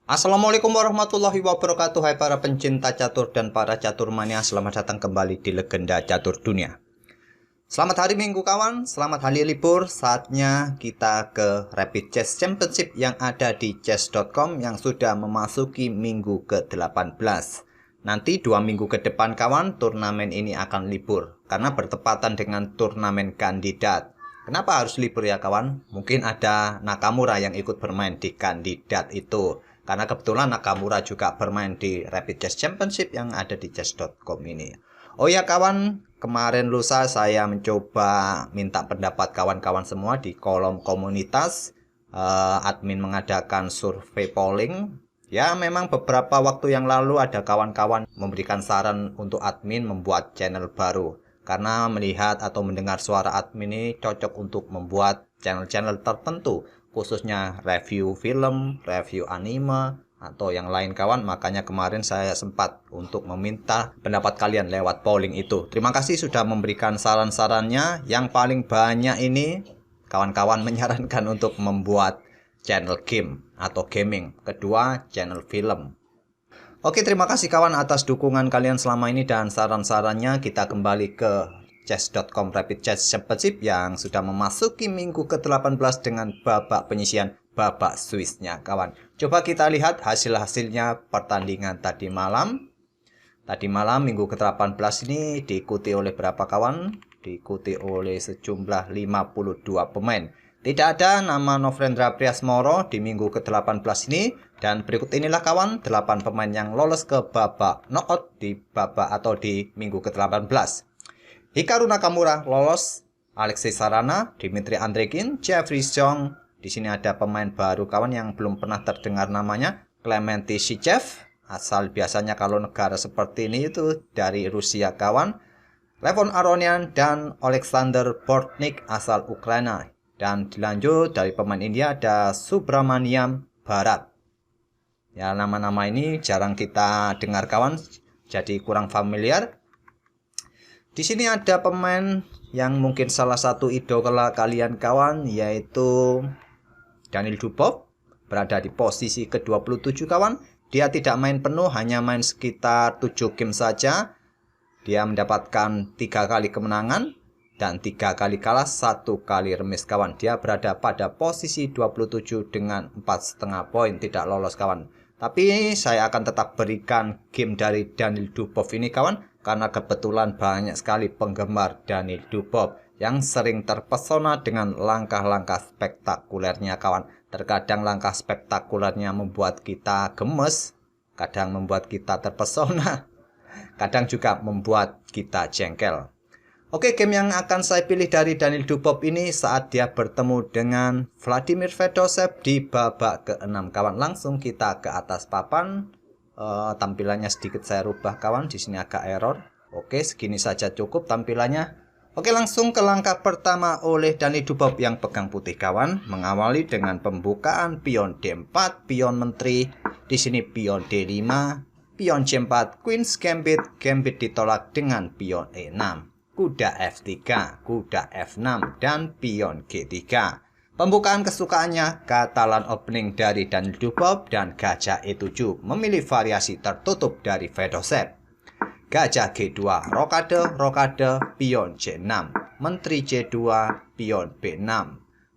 Assalamualaikum warahmatullahi wabarakatuh. Hai para pencinta catur dan para catur mania, selamat datang kembali di Legenda Catur Dunia. Selamat hari Minggu kawan, selamat hari libur. Saatnya kita ke Rapid Chess Championship yang ada di chess.com yang sudah memasuki minggu ke-18. Nanti 2 minggu ke depan kawan, turnamen ini akan libur karena bertepatan dengan turnamen kandidat. Kenapa harus libur ya kawan? Mungkin ada Nakamura yang ikut bermain di kandidat itu. Karena kebetulan Nakamura juga bermain di Rapid Chess Championship yang ada di chess.com ini. Oh ya kawan, kemarin lusa saya mencoba minta pendapat kawan-kawan semua di kolom komunitas. Admin mengadakan survei polling. Ya memang beberapa waktu yang lalu ada kawan-kawan memberikan saran untuk admin membuat channel baru. Karena melihat atau mendengar suara admin ini cocok untuk membuat channel-channel tertentu, khususnya review film, review anime, atau yang lain kawan. Makanya kemarin saya sempat untuk meminta pendapat kalian lewat polling itu. Terima kasih sudah memberikan saran-sarannya. Yang paling banyak ini kawan-kawan menyarankan untuk membuat channel game atau gaming. Kedua, channel film. Oke, terima kasih kawan atas dukungan kalian selama ini dan saran-sarannya. Kita kembali ke chess.com Rapid Chess Championship yang sudah memasuki minggu ke-18 dengan babak penyisihan babak Swissnya kawan. Coba kita lihat hasil-hasilnya pertandingan tadi malam. Tadi malam minggu ke-18 ini diikuti oleh berapa kawan? Diikuti oleh sejumlah 52 pemain. Tidak ada nama Novendra Priasmoro di minggu ke-18 ini. Dan berikut inilah kawan 8 pemain yang lolos ke babak knockout di babak atau di minggu ke-18. Hikaru Nakamura lolos, Alexei Sarana, Dmitry Andreikin, Jeffrey Chong. Di sini ada pemain baru kawan yang belum pernah terdengar namanya, Clementy Shichev. Asal biasanya kalau negara seperti ini itu dari Rusia kawan. Levon Aronian dan Alexander Bortnik asal Ukraina. Dan dilanjut dari pemain India ada Subramaniam Bharat. Ya, nama-nama ini jarang kita dengar kawan, jadi kurang familiar. Di sini ada pemain yang mungkin salah satu idola kalian kawan, yaitu Daniil Dubov, berada di posisi ke-27 kawan. Dia tidak main penuh, hanya main sekitar 7 game saja. Dia mendapatkan 3 kali kemenangan dan 3 kali kalah, 1 kali remis kawan. Dia berada pada posisi 27 dengan 4,5 poin, tidak lolos kawan. Tapi saya akan tetap berikan game dari Daniil Dubov ini kawan, karena kebetulan banyak sekali penggemar Daniil Dubov yang sering terpesona dengan langkah-langkah spektakulernya kawan. Terkadang langkah spektakulernya membuat kita gemes, kadang membuat kita terpesona, kadang juga membuat kita jengkel. Oke, game yang akan saya pilih dari Daniil Dubov ini saat dia bertemu dengan Vladimir Fedosev di babak ke-6 kawan. Langsung kita ke atas papan. Tampilannya sedikit saya rubah kawan, di sini agak error. Oke, segini saja cukup tampilannya. Oke, langsung ke langkah pertama oleh Daniil Dubov yang pegang putih kawan. Mengawali dengan pembukaan pion D4, pion menteri. Di sini pion D5, pion C4, Queen's Gambit. Gambit ditolak dengan pion E6. Kuda F3, kuda F6, dan pion G3. Pembukaan kesukaannya Catalan opening dari Daniil Dubov dan gajah E7 memilih variasi tertutup dari Fedosev. Gajah G2, rokade, rokade, pion C6, menteri C2, pion B6.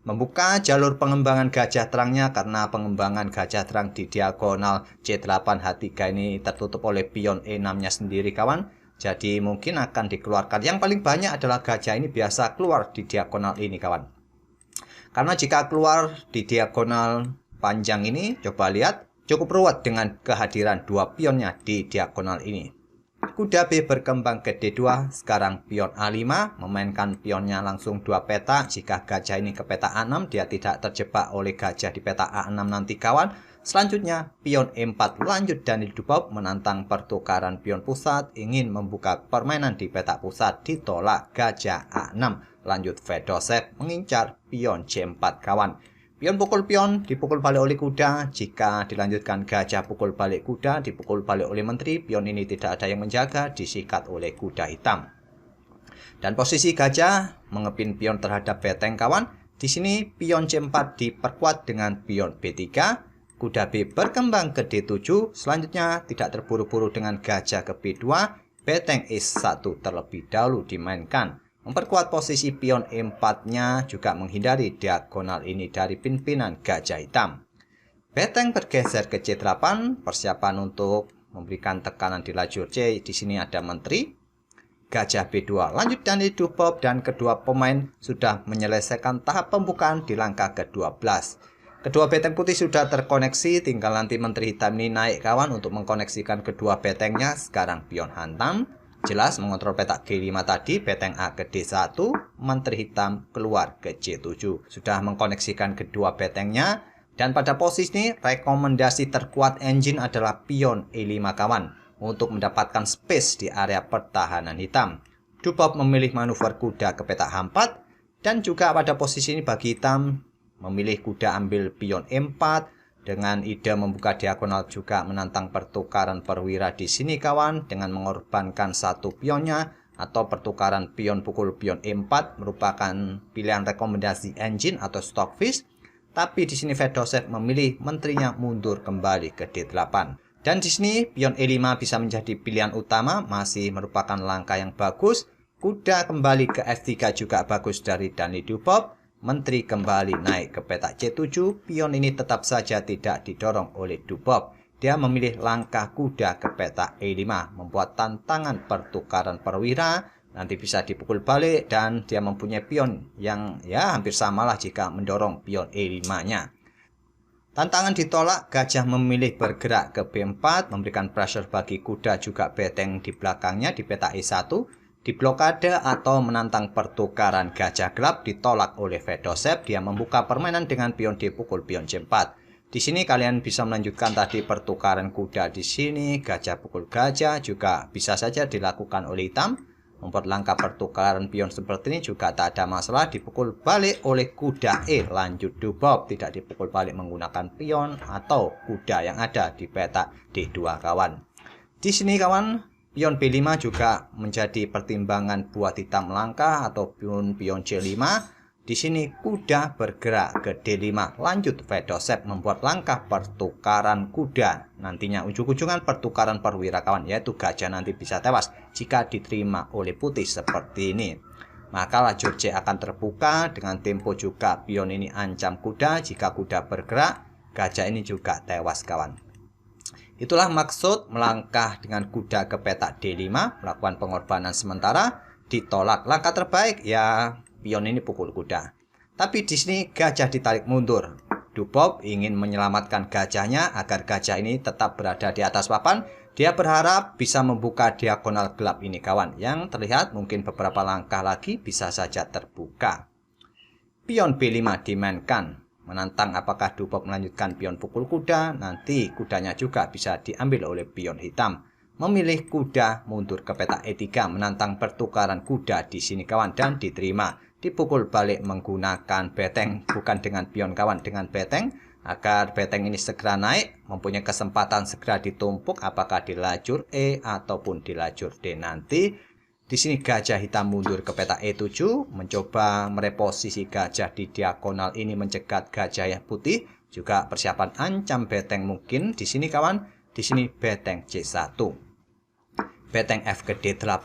Membuka jalur pengembangan gajah terangnya karena pengembangan gajah terang di diagonal C8 H3 ini tertutup oleh pion E6-nya sendiri kawan. Jadi mungkin akan dikeluarkan. Yang paling banyak adalah gajah ini biasa keluar di diagonal ini kawan. Karena jika keluar di diagonal panjang ini, coba lihat, cukup ruwet dengan kehadiran 2 pionnya di diagonal ini. Kuda B berkembang ke D2, sekarang pion A5, memainkan pionnya langsung 2 peta. Jika gajah ini ke peta A6, dia tidak terjebak oleh gajah di peta A6 nanti kawan. Selanjutnya, pion E4 lanjut Daniil Dubov menantang pertukaran pion pusat, ingin membuka permainan di peta pusat, ditolak gajah A6. Lanjut Fedosev mengincar pion C4 kawan. Pion pukul pion dipukul balik oleh kuda. Jika dilanjutkan gajah pukul balik kuda, dipukul balik oleh menteri. Pion ini tidak ada yang menjaga, disikat oleh kuda hitam. Dan posisi gajah mengepin pion terhadap beteng kawan. Di sini pion C4 diperkuat dengan pion B3. Kuda B berkembang ke D7, selanjutnya tidak terburu-buru dengan gajah ke B2, beteng E1 terlebih dahulu dimainkan. Memperkuat posisi pion E4-nya juga menghindari diagonal ini dari pimpinan gajah hitam. Beteng bergeser ke C8, persiapan untuk memberikan tekanan di lajur C. Di sini ada menteri. Gajah B2 lanjut dan didubop, dan kedua pemain sudah menyelesaikan tahap pembukaan di langkah ke-12. Kedua beteng putih sudah terkoneksi, tinggal nanti menteri hitam ini naik kawan untuk mengkoneksikan kedua betengnya. Sekarang pion hantam, jelas mengontrol petak G5 tadi, beteng A ke D1, menteri hitam keluar ke C7. Sudah mengkoneksikan kedua betengnya, dan pada posisi ini rekomendasi terkuat engine adalah pion E5 kawan, untuk mendapatkan space di area pertahanan hitam. Dubop memilih manuver kuda ke petak H4, dan juga pada posisi ini bagi hitam memilih kuda ambil pion E4 dengan ide membuka diagonal, juga menantang pertukaran perwira di sini kawan dengan mengorbankan satu pionnya, atau pertukaran pion pukul pion E4 merupakan pilihan rekomendasi engine atau stockfish. Tapi di sini Fedosev memilih menterinya mundur kembali ke D8. Dan di sini pion E5 bisa menjadi pilihan utama, masih merupakan langkah yang bagus. Kuda kembali ke F3 juga bagus dari Dani Dubop. Menteri kembali naik ke petak C7, pion ini tetap saja tidak didorong oleh Dubop. Dia memilih langkah kuda ke petak E5, membuat tantangan pertukaran perwira, nanti bisa dipukul balik, dan dia mempunyai pion yang ya hampir samalah jika mendorong pion E5-nya. Tantangan ditolak, gajah memilih bergerak ke B4, memberikan pressure bagi kuda juga beteng di belakangnya di petak E1. Diblokade atau menantang pertukaran gajah gelap ditolak oleh Fedosev. Dia membuka permainan dengan pion D pukul pion C4. Di sini kalian bisa melanjutkan tadi pertukaran kuda di sini, gajah pukul gajah juga bisa saja dilakukan oleh hitam. Membuat langkah pertukaran pion seperti ini juga tak ada masalah, dipukul balik oleh kuda E lanjut Dubop, tidak dipukul balik menggunakan pion atau kuda yang ada di petak D2 kawan. Di sini kawan, pion B5 juga menjadi pertimbangan buat hitam langkah atau pion C5. Di sini kuda bergerak ke D5. Lanjut Fedosev membuat langkah pertukaran kuda. Nantinya ujung-ujungan pertukaran perwira kawan, yaitu gajah nanti bisa tewas jika diterima oleh putih seperti ini. Maka lajur C akan terbuka dengan tempo juga pion ini ancam kuda. Jika kuda bergerak, gajah ini juga tewas kawan. Itulah maksud melangkah dengan kuda ke petak D5, melakukan pengorbanan sementara, ditolak. Langkah terbaik ya pion ini pukul kuda. Tapi di sini gajah ditarik mundur. Dubop ingin menyelamatkan gajahnya agar gajah ini tetap berada di atas papan. Dia berharap bisa membuka diagonal gelap ini kawan, yang terlihat mungkin beberapa langkah lagi bisa saja terbuka. Pion B5 dimainkan. Menantang apakah Dubop melanjutkan pion pukul kuda, nanti kudanya juga bisa diambil oleh pion hitam. Memilih kuda mundur ke petak E3, menantang pertukaran kuda di sini kawan, dan diterima. Dipukul balik menggunakan beteng, bukan dengan pion kawan, dengan beteng, agar beteng ini segera naik, mempunyai kesempatan segera ditumpuk apakah di lajur E ataupun di lajur D nanti. Di sini gajah hitam mundur ke petak E7, mencoba mereposisi gajah di diagonal ini mencegat gajah yang putih. Juga persiapan ancam beteng mungkin di sini kawan. Di sini beteng C1. Beteng F ke D8,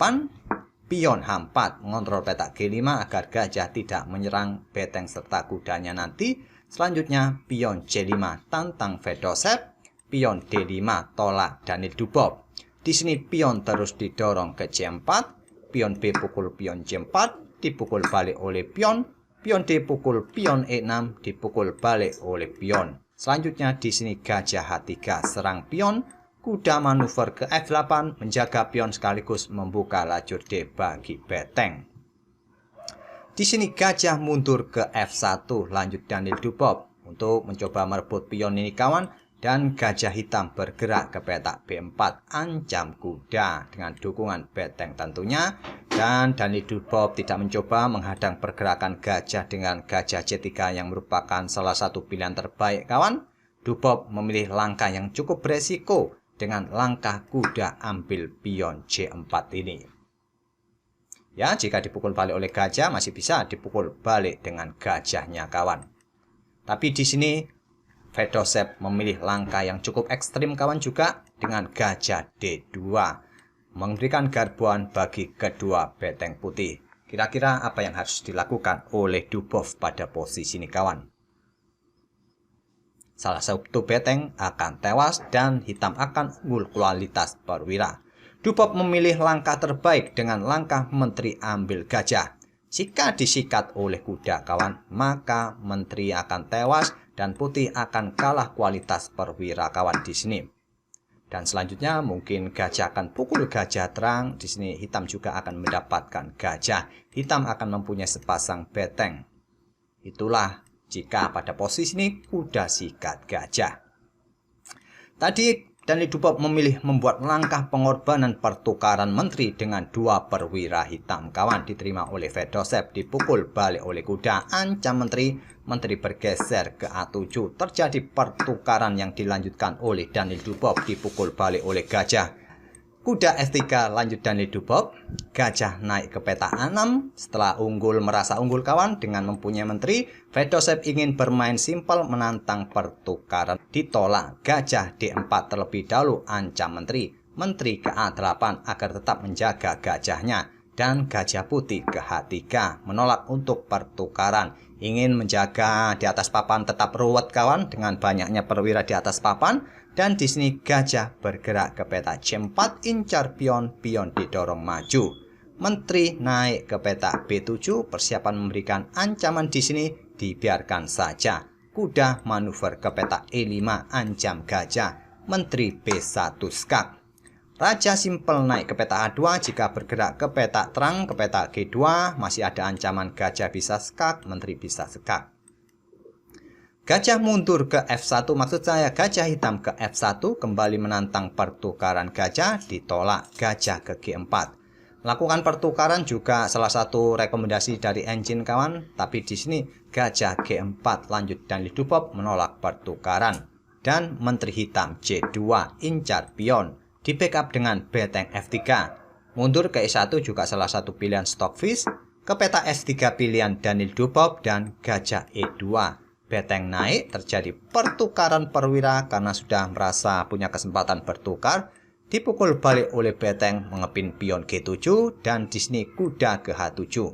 pion H4 mengontrol petak G5 agar gajah tidak menyerang beteng serta kudanya nanti. Selanjutnya pion C5 tantang Fedosev, pion D5 tolak Daniil Dubop. Di sini pion terus didorong ke C4. Pion B pukul pion C4, dipukul balik oleh pion. Pion D pukul pion E6, dipukul balik oleh pion. Selanjutnya di sini gajah H3 serang pion. Kuda manuver ke F8 menjaga pion sekaligus membuka lajur D bagi beteng. Di sini gajah mundur ke F1 lanjut Daniil Dubop untuk mencoba merebut pion ini kawan. Dan gajah hitam bergerak ke petak B4 ancam kuda dengan dukungan beteng tentunya. Dan Daniil Dubop tidak mencoba menghadang pergerakan gajah dengan gajah C3 yang merupakan salah satu pilihan terbaik kawan. Dubop memilih langkah yang cukup beresiko dengan langkah kuda ambil pion C4 ini. Ya, jika dipukul balik oleh gajah masih bisa dipukul balik dengan gajahnya kawan. Tapi di sini Fedosep memilih langkah yang cukup ekstrim kawan juga dengan gajah D2, memberikan garbuan bagi kedua beteng putih. Kira-kira apa yang harus dilakukan oleh Dubov pada posisi ini kawan? Salah satu beteng akan tewas dan hitam akan unggul kualitas perwira. Dubov memilih langkah terbaik dengan langkah menteri ambil gajah. Jika disikat oleh kuda kawan, maka menteri akan tewas dan putih akan kalah kualitas perwira kawan di sini. Dan selanjutnya mungkin gajah akan pukul gajah terang. Di sini hitam juga akan mendapatkan gajah. Hitam akan mempunyai sepasang beteng. Itulah jika pada posisi ini kuda sikat gajah. Tadi Daniel Dubov memilih membuat langkah pengorbanan pertukaran menteri dengan dua perwira hitam kawan, diterima oleh Fedosep, dipukul balik oleh kuda, ancam menteri bergeser ke A7. Terjadi pertukaran yang dilanjutkan oleh Daniel Dubov, dipukul balik oleh gajah. Kuda F3 lanjut Daniel Dubov, gajah naik ke peta A6. Setelah merasa unggul kawan dengan mempunyai menteri, Fedosep ingin bermain simpel menantang pertukaran. Ditolak, gajah D4 terlebih dahulu, ancam menteri ke A8 agar tetap menjaga gajahnya. Dan gajah putih ke H3 menolak untuk pertukaran, ingin menjaga di atas papan tetap ruwet kawan dengan banyaknya perwira di atas papan. Dan di sini gajah bergerak ke peta C4, incar pion didorong maju. Menteri naik ke peta B7, persiapan memberikan ancaman di sini dibiarkan saja. Kuda manuver ke peta E5, ancam gajah. Menteri B1 skak. Raja simpel naik ke peta A2, jika bergerak ke peta terang ke peta G2, masih ada ancaman gajah bisa skak, menteri bisa skak. Gajah mundur ke F1, maksud saya gajah hitam ke F1, kembali menantang pertukaran gajah, ditolak, gajah ke G4. Lakukan pertukaran juga salah satu rekomendasi dari engine kawan, tapi di sini gajah G4 lanjut dan Dubov menolak pertukaran. Dan menteri hitam C2, incar pion, di backup dengan beteng F3. Mundur ke E1 juga salah satu pilihan stockfish, ke peta F3 pilihan Daniel Dubov dan gajah E2. Beteng naik, terjadi pertukaran perwira karena sudah merasa punya kesempatan bertukar, dipukul balik oleh beteng mengepin pion G7 dan di sini kuda ke H7.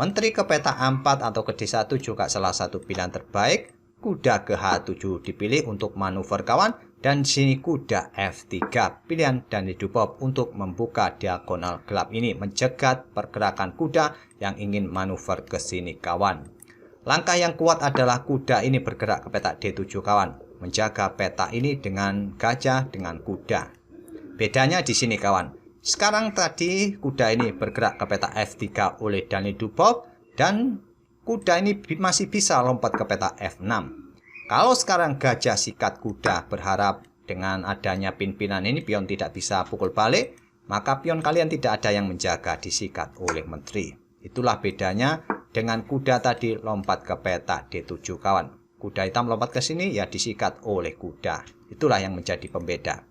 Menteri ke peta A4 atau ke D1 juga salah satu pilihan terbaik, kuda ke H7 dipilih untuk manuver kawan dan di sini kuda F3 pilihan Daniel Dubov untuk membuka diagonal gelap ini, mencegat pergerakan kuda yang ingin manuver ke sini kawan. Langkah yang kuat adalah kuda ini bergerak ke peta D7 kawan, menjaga peta ini dengan gajah dengan kuda. Bedanya di sini kawan. Sekarang tadi kuda ini bergerak ke peta F3 oleh Daniel Dubov dan kuda ini masih bisa lompat ke peta F6. Kalau sekarang gajah sikat kuda, berharap dengan adanya pin-pinan ini pion tidak bisa pukul balik, maka pion kalian tidak ada yang menjaga, disikat oleh menteri. Itulah bedanya dengan kuda tadi lompat ke peta D7 kawan. Kuda hitam lompat ke sini ya disikat oleh kuda. Itulah yang menjadi pembeda.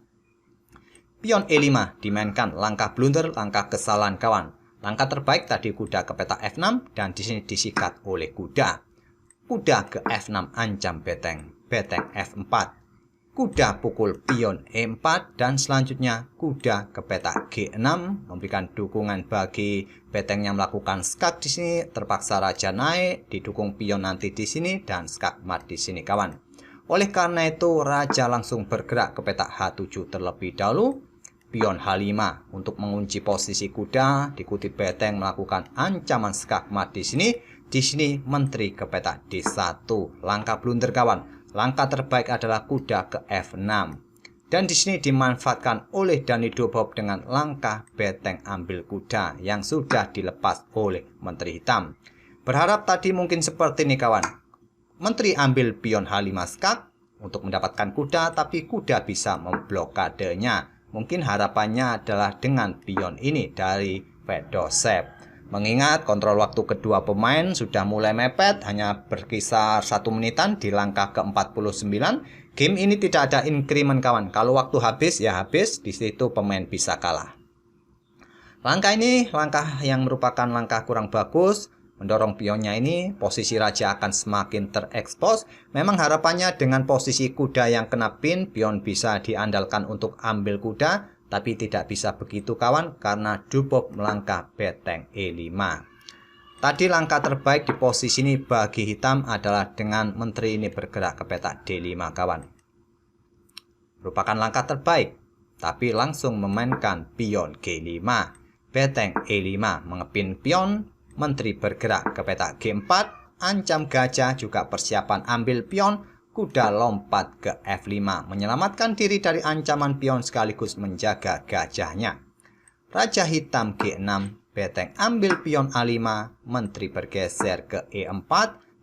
Pion E5 dimainkan, langkah blunder, langkah kesalahan kawan. Langkah terbaik tadi kuda ke peta F6 dan di sini disikat oleh kuda. Kuda ke F6 ancam beteng F4. Kuda pukul pion E4 dan selanjutnya kuda ke peta G6 memberikan dukungan bagi beteng yang melakukan skak di sini. Terpaksa raja naik, didukung pion nanti di sini dan skak mat di sini kawan. Oleh karena itu raja langsung bergerak ke peta H7 terlebih dahulu. Pion H5 untuk mengunci posisi kuda, diikuti beteng melakukan ancaman skak mat di sini. Di sini menteri ke peta D1, langkah blunder kawan. Langkah terbaik adalah kuda ke F6. Dan di sini dimanfaatkan oleh Daniel Dubov dengan langkah beteng ambil kuda yang sudah dilepas oleh menteri hitam. Berharap tadi mungkin seperti ini kawan. Menteri ambil pion H5 skak untuk mendapatkan kuda, tapi kuda bisa memblokadenya. Mungkin harapannya adalah dengan pion ini dari Fedosep. Mengingat kontrol waktu kedua pemain sudah mulai mepet, hanya berkisar 1 menitan di langkah ke-49. Game ini tidak ada increment kawan. Kalau waktu habis ya habis, di situ pemain bisa kalah. Langkah ini langkah yang merupakan langkah kurang bagus. mendorong pionnya ini, posisi raja akan semakin terekspos. Memang harapannya dengan posisi kuda yang kena pin, pion bisa diandalkan untuk ambil kuda, tapi tidak bisa begitu kawan, karena Dubov melangkah beteng E5. Tadi langkah terbaik di posisi ini bagi hitam adalah dengan menteri ini bergerak ke petak D5 kawan. Merupakan langkah terbaik, tapi langsung memainkan pion G5, beteng E5, mengepin pion, menteri bergerak ke petak G4, ancam gajah, juga persiapan ambil pion, kuda lompat ke F5, menyelamatkan diri dari ancaman pion sekaligus menjaga gajahnya. Raja hitam G6, beteng ambil pion A5, menteri bergeser ke E4,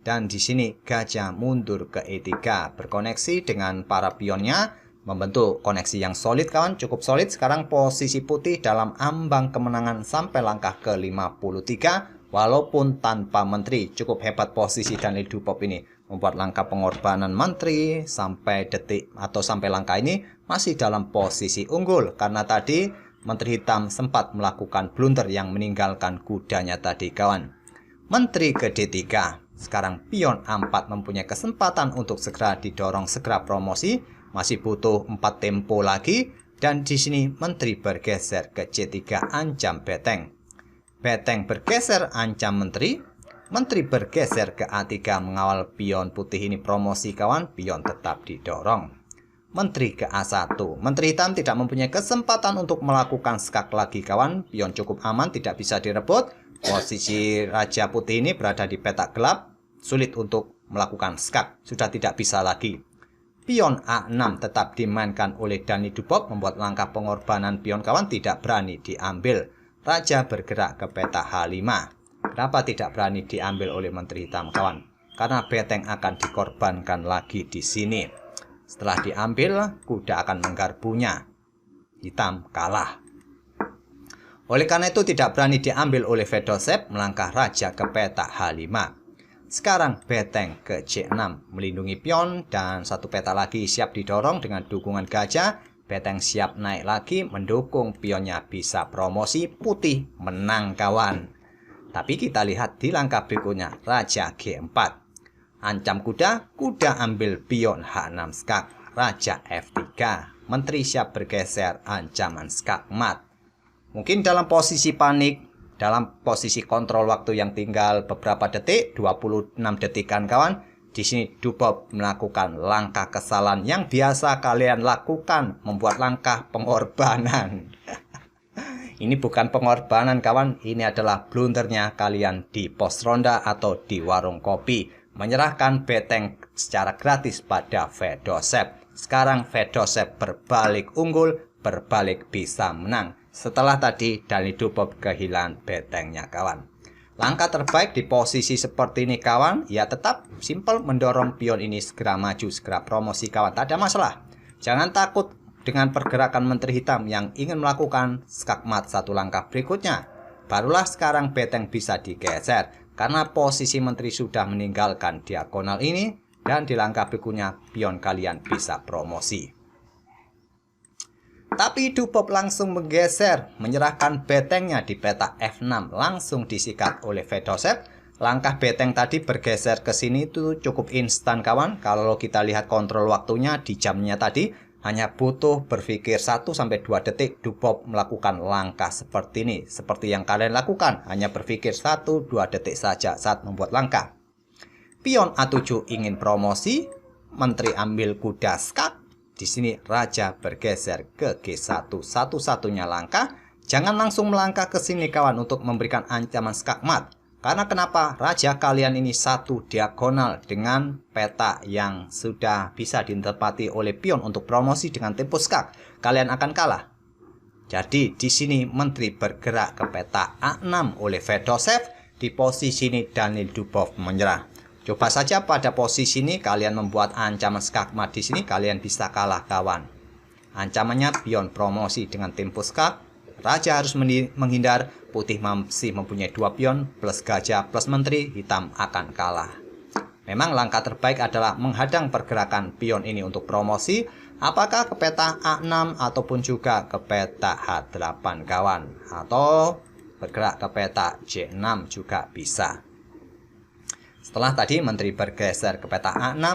dan di sini gajah mundur ke E3, berkoneksi dengan para pionnya, membentuk koneksi yang solid kawan, cukup solid. Sekarang posisi putih dalam ambang kemenangan sampai langkah ke 53, walaupun tanpa menteri. Cukup hebat posisi Daniil Dubov ini, membuat langkah pengorbanan menteri sampai detik atau sampai langkah ini masih dalam posisi unggul, karena tadi menteri hitam sempat melakukan blunder yang meninggalkan kudanya tadi kawan. Menteri ke D3, sekarang pion A4 mempunyai kesempatan untuk segera didorong, segera promosi. Masih butuh 4 tempo lagi, dan di sini menteri bergeser ke C3, ancam beteng. Beteng bergeser ancam menteri, menteri bergeser ke A3 mengawal pion putih ini promosi kawan, pion tetap didorong. Menteri ke A1, menteri hitam tidak mempunyai kesempatan untuk melakukan skak lagi kawan, pion cukup aman, tidak bisa direbut. Posisi raja putih ini berada di petak gelap, sulit untuk melakukan skak, sudah tidak bisa lagi. Pion A6 tetap dimainkan oleh Daniil Dubov, membuat langkah pengorbanan pion kawan tidak berani diambil. Raja bergerak ke petak H5. Kenapa tidak berani diambil oleh menteri hitam kawan? Karena beteng akan dikorbankan lagi di sini. Setelah diambil, kuda akan menggarpunya. Hitam kalah. Oleh karena itu tidak berani diambil oleh Fedosev, melangkah raja ke petak H5. Sekarang beteng ke C6 melindungi pion, dan satu peta lagi siap didorong dengan dukungan gajah. Beteng siap naik lagi mendukung pionnya bisa promosi, putih menang kawan. Tapi kita lihat di langkah berikutnya, raja G4. Ancam kuda, kuda ambil pion H6 skak, raja F3. Menteri siap bergeser, ancaman skak mat. Mungkin dalam posisi panik, dalam posisi kontrol waktu yang tinggal beberapa detik, 26 detikan kawan. Di sini Dubov melakukan langkah kesalahan yang biasa kalian lakukan, membuat langkah pengorbanan. Ini bukan pengorbanan kawan, ini adalah blundernya kalian di pos ronda atau di warung kopi, menyerahkan beteng secara gratis pada Fedosev. Sekarang Fedosev berbalik unggul, berbalik bisa menang. Setelah tadi Daniil Dubov kehilangan betengnya kawan. Langkah terbaik di posisi seperti ini kawan, ya tetap simpel mendorong pion ini segera maju, segera promosi kawan, tak ada masalah. Jangan takut dengan pergerakan menteri hitam yang ingin melakukan skakmat satu langkah berikutnya. Barulah sekarang beteng bisa digeser, karena posisi menteri sudah meninggalkan diagonal ini, dan di langkah berikutnya pion kalian bisa promosi. Tapi Dubov langsung menggeser, menyerahkan betengnya di petak F6, langsung disikat oleh Fedosev. Langkah beteng tadi bergeser ke sini itu cukup instan kawan. Kalau kita lihat kontrol waktunya di jamnya tadi, hanya butuh berpikir 1-2 detik Dubov melakukan langkah seperti ini. Seperti yang kalian lakukan, hanya berpikir 1-2 detik saja saat membuat langkah. Pion A7 ingin promosi, menteri ambil kuda skak. Di sini raja bergeser ke G1, satu-satunya langkah. Jangan langsung melangkah ke sini kawan untuk memberikan ancaman skakmat. Karena kenapa? Raja kalian ini satu diagonal dengan peta yang sudah bisa ditempati oleh pion untuk promosi dengan tempo skak. Kalian akan kalah. Jadi di sini menteri bergerak ke peta A6 oleh Fedosev. Di posisi ini Daniil Dubov menyerah. Coba saja pada posisi ini kalian membuat ancaman skakmat di sini, kalian bisa kalah kawan. Ancamannya pion promosi dengan tempo skak. Raja harus menghindar, putih masih mempunyai 2 pion plus gajah plus menteri, hitam akan kalah. Memang langkah terbaik adalah menghadang pergerakan pion ini untuk promosi, apakah ke peta A6 ataupun juga ke peta H8 kawan, atau bergerak ke peta J6 juga bisa. Setelah tadi Menteri bergeser ke petak A6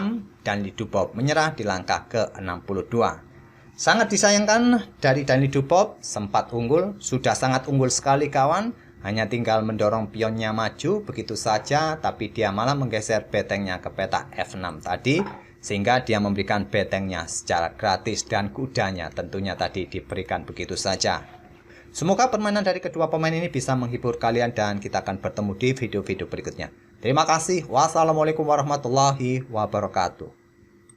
dan Lidupop menyerah di langkah ke-62. Sangat disayangkan dari Lidupop sempat unggul, sudah sangat unggul sekali kawan. Hanya tinggal mendorong pionnya maju begitu saja, tapi dia malah menggeser betengnya ke petak F6 tadi. Sehingga dia memberikan betengnya secara gratis dan kudanya tentunya tadi diberikan begitu saja. Semoga permainan dari kedua pemain ini bisa menghibur kalian dan kita akan bertemu di video-video berikutnya. Terima kasih. Wassalamualaikum warahmatullahi wabarakatuh.